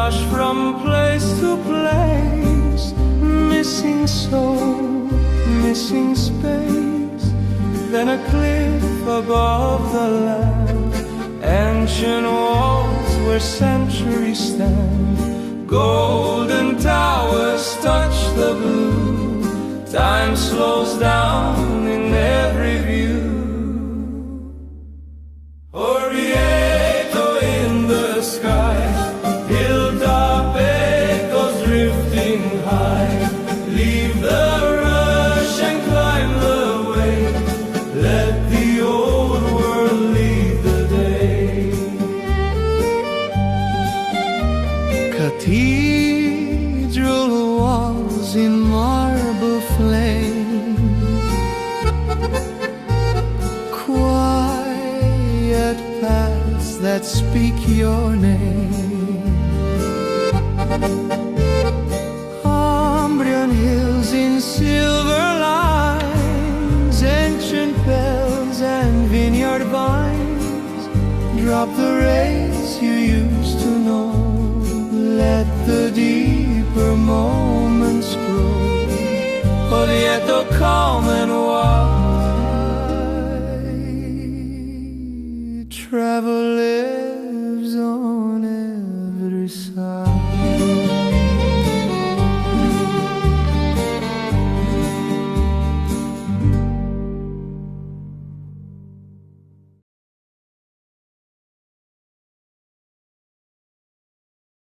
rush from place to place, missing soul, missing space. Then a cliff above the land, ancient walls where centuries stand. Golden towers touch the blue. Time slows down in every view. Orvieto in the sky, hilltop echoes drifting high. Leave the rush and climb the way. Let the old world lead the day. Cathedral walls in marble flame, quiet paths that speak your name. Umbrian hills in silver lines, ancient bells and vineyard vines. Drop the rays you used to know. Let the deep